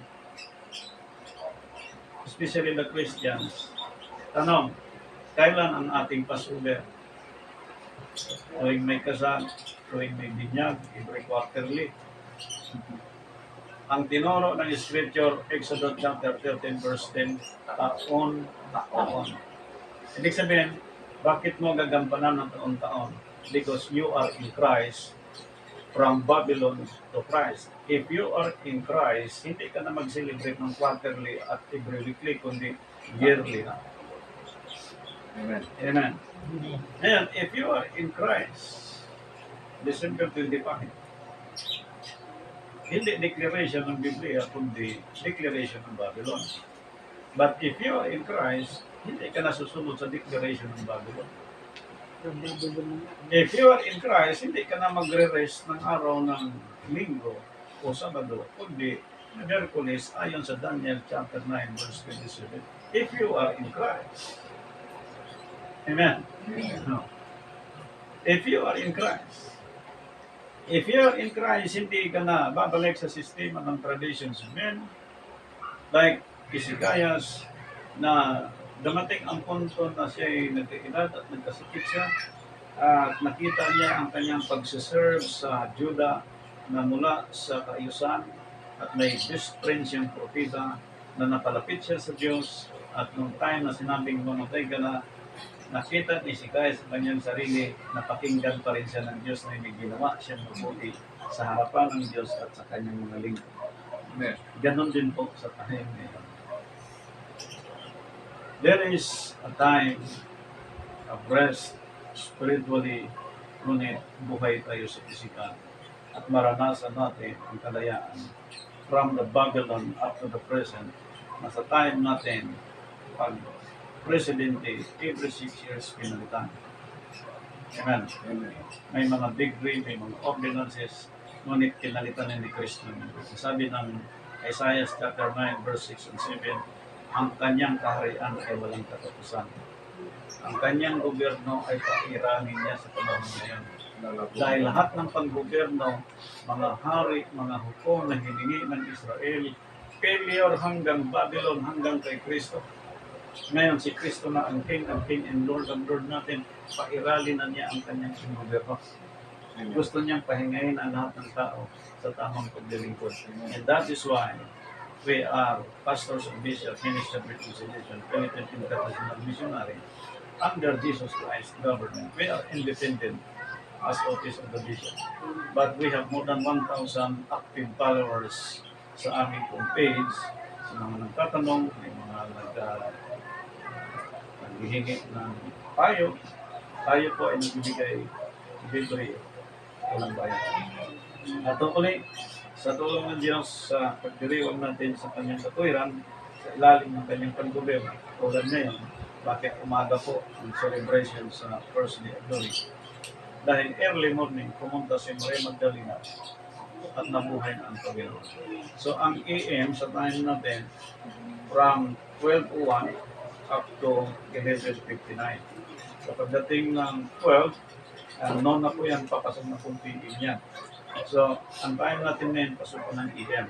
especially the Christians, tanong, kailan ang ating Passover? Tuwing may kasal, tuwing may binyag, every quarterly. Ang tinuro ng Scripture, Exodus chapter 13 verse 10, taon. Ibig sabihin, bakit mo gagampanan ng taon-taon? Because you are in Christ, from Babylon to Christ. If you are in Christ, hindi ka na mag-celebrate ng quarterly at every weekly, kundi yearly na. Amen. Amen. Ayan, if you are in Christ, December 25, hindi declaration ng Biblia, kundi declaration ng Babylon. But if you are in Christ, hindi ka nasusunod sa declaration ng Babylon. If you are in Christ, hindi ka na magre-rest ng araw ng linggo o sabado, kundi Miyerkules ayon sa Daniel chapter 9 verse 27. If you are in Christ. Amen. No. If you are in Christ. If you are in Christ, hindi ka na babalik sa sistema ng traditions of men. Like Hezekias na dumating ang punto na siya ay nagkaedad at nagkasakit siya at nakita niya ang kanyang pagsiserve sa Judah na mula sa kaayusan at may best friend siyang propeta na napalapit siya sa Diyos at nung time na sinabing mamatay ka na, nakita ni Hezekias sa kanyang sarili na pakinggan pa rin siya ng Diyos na hindi ginawa siyang mabuti sa harapan ng Diyos at sa kanyang mga lingkod. Amen. Ganon din po sa time ngayon. There is a time of rest spiritually, ngunit buhay tayo sa pisikal at maranasan natin ang kalayaan from the Babylon up to the present na sa time natin pag presidente every 6 years pinalitan. Amen. Amen. May mga degree, may mga ordinances, ngunit kinalitan ni Kristo. Sabi ng Isaiah chapter 9 verse 6 and 7, ang kanyang kaharian ay walang katapusan. Ang kanyang gobyerno ay pairanin niya sa panahon ngayon. Dahil lahat ng panggobyerno, mga hari, mga hukom na hiningi ng Israel, failure hanggang Babylon, hanggang kay Kristo. Ngayon si Kristo na ang King and Lord natin, pairalin na niya ang kanyang gobyerno. Gusto niyang pahingayin ang lahat ng tao sa tamang paglilingkod. And that is why we are pastors and bishops, minister of reconciliation, Philippine International Missionary, under Jesus Christ government. We are independent as office of the bishop. But we have more than 1,000 active followers sa aming pong page. Sa mga nagtatanong, may mga naghihingi ng payo. Tayo po ay nagbibigay libre, walang bayan. At uli, sa tulong ng Diyos sa pagdiriwang natin sa kanyang katuwiran, sa ilalim ng kanyang panggobyerno, tulad ngayon, bakit umaga po ang celebration sa First Day of Glory? Dahil early morning, pumunta si Maria Magdalena at nabuhay na ang Panginoon. So ang AM sa time natin, from 12:01 up to 11:59. So pagdating ng 12, noon na po yan, papasok na pong PM yan. So, ang time natin ngayon, pasok po ng AM.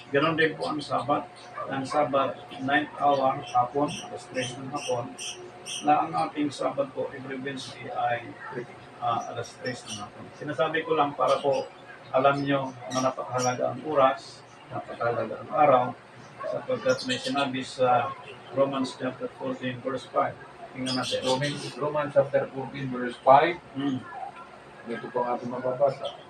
Ganon din po ang Sabat. Ang Sabat, 9th hour, hapon, alas 3 ng hapon, na ang ating Sabat po, every Wednesday ay alas 3 ng hapon. Sinasabi ko lang para po alam nyo na napakahalaga ang oras, napakahalaga ang araw, sapagkat may sinabi sa Romans chapter 14 verse 5. Tingnan natin. Romans chapter 14 verse 5. Hmm. Ito po ang ating mababasa.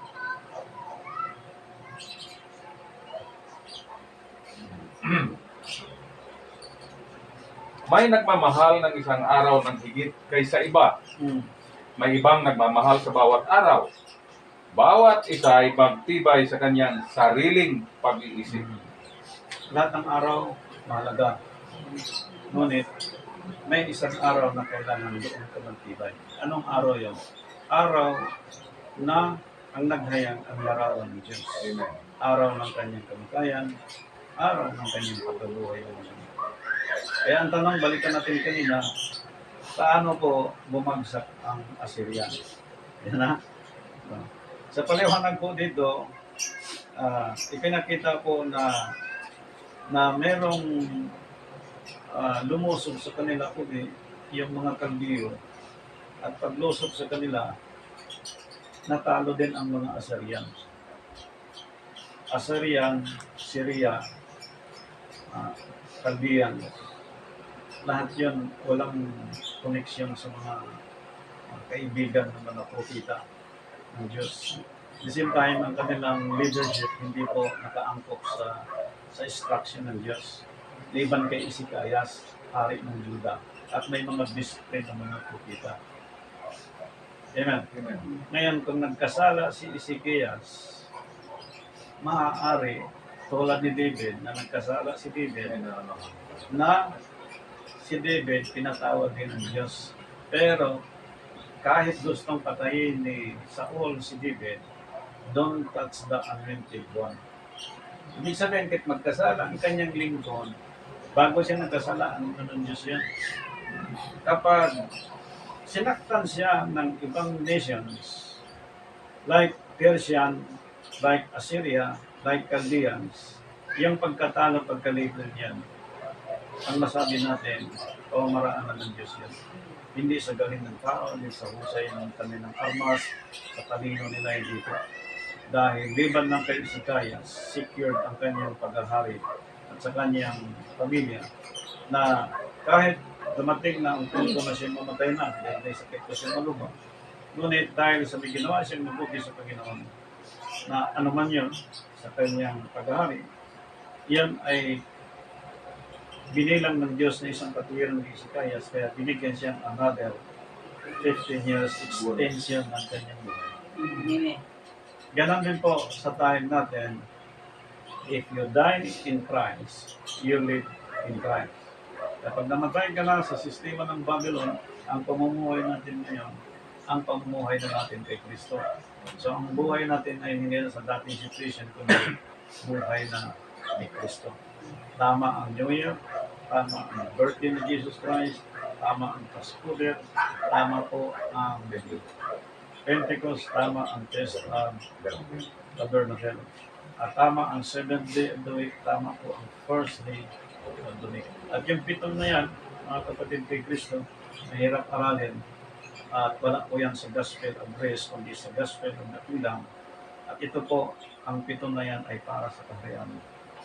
May nagmamahal ng isang araw ng higit kaysa iba. May ibang nagmamahal sa bawat araw. Bawat isa ay magtibay sa kanyang sariling pag-iisip. Lahat ng araw, mahalaga. Ngunit, may isang araw na kailangan doon ka magtibay. Anong araw yun? Araw na ang naghayag ang larawan ng Diyos. Amen. Araw ng kanyang kamatayan, araw ng kanyang pagkabuhay. Kaya ang tanong, balikan natin kanina, paano po bumagsak ang Assyrian? Yan na. Sa paliwanag po dito, ipinakita po na merong lumusob sa kanila po yung mga Kaldiyo, at paglusob sa kanila, natalo din ang mga Assyrian. Assyrian, Syria, Chaldean, lahat yun walang koneksyon sa mga kaibigan ng mga propeta ng Diyos. At the same time, ang kanilang leadership hindi po nakaangkop sa instruction ng Diyos. Liban kay Isikayas, hari ng Juda, at may mga discipline ng mga propeta. Amen. Amen. Ngayon, kung nagkasala si Isikayas, maaari, tulad ni David, na nagkasala si David, na si David pinatawad din ng Diyos. Pero kahit gustong patayin ni Saul si David, don't touch the anointed one. Ibig sabihin, kahit magkasala ang kanyang lingkod, bago siya nagkasala, ano ng Diyos yan? Kapag sinaktan siya ng ibang nations, like Persian, like Assyria, like Chaldeans, yung pagkatalo, pagkalibol niyan, ang masabi natin, maraanan ng Diyos yan. Hindi sa galing ng tao, hindi sa husay ng kanilang armas, sa talino nila hindi ito. Dahil liban ng kay Isikayas, secured ang kanyang paghahari at sa kanyang pamilya, na kahit dumating na ang punto na siya mamatay na, dahil may sakit ko siya malubha. Ngunit dahil sa may ginawa siyang mabuti sa Panginoon, na anuman yun sa kanyang paghahari, yan ay binilang ng Diyos na isang katuwiran ng Isikayas, kaya binigyan siya another 15 years extension ng kanyang buhay. Ganon din po sa time natin, if you die in Christ, you live in Christ. Kapag namatay ka na sa sistema ng Babylon, ang pamumuhay natin ngayon, ang pamumuhay na natin kay Kristo. So ang buhay natin ay hindi na sa dating situation, kundi buhay na ni Kristo. Tama ang New Year, tama ang birthday ni Jesus Christ, tama ang Pascuder, tama po ang Pentecost, tama ang Test of Tabernacle, at tama ang 7th day of the week, tama po ang first day of the week. At yung pitong na yan, mga kapatid kay Kristo, mahirap aralin, at wala po yan sa Gospel of Grace, kundi sa Gospel of the Kingdom. At ito po, ang pitong na yan ay para sa kaharian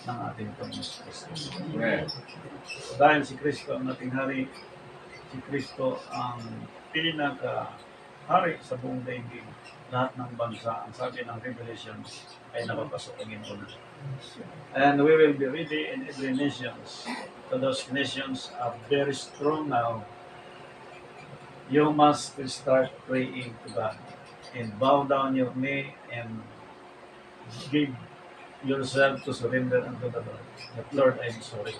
ng ating Panginoon Kristo. Amen. So, dahil si Kristo ang ating hari, si Kristo ang pinaka-hari sa buong daigdig, lahat ng bansa, ang sabi ng Revelation, ay napapasok ang Panginoon. And we will be ready in every nations. So those nations are very strong now. You must start praying to God and bow down your knee and give yourself to surrender unto the Lord. That Lord, I'm sorry.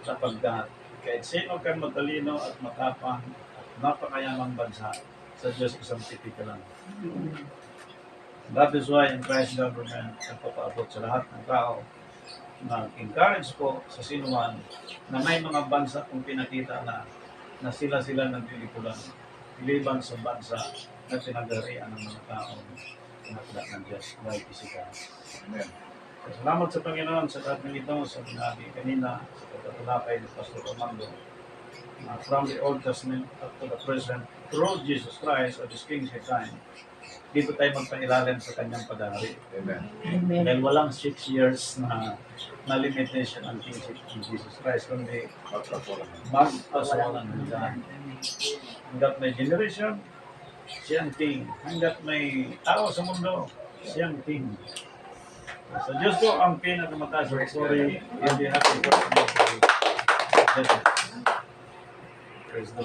Sapagkat kahit sino kang matalino at matapang at napakayamang bansa, sa Diyos isang titik ka lang. That is why in Christ government, nagpapaabot sa lahat ng tao, nag-encourage po sa sinuman na may mga bansa kung pinakita na sila nagpilikulan, liban sa bansa na pinagarian ng mga tao pinakita ng Diyos, like Isikayas. Amen. Salamat sa Panginoon sa lahat ng ito, sa binabi kanina, sa pagkatalakay ni Pastor Romando, from the Old Testament up to the present, through Jesus Christ at His kingship time, dito tayo magpailalim sa kanyang paghahari. Amen. Dahil walang 6 years na limitation ang kingship ng Jesus Christ, kundi magpasawalan ng daan. Hanggat may generation, siyang king. Hanggat may tao sa mundo, siyang king. Sa Diyos ko ang pinakamataas na sorry. I'll be happy for you. Praise the Lord.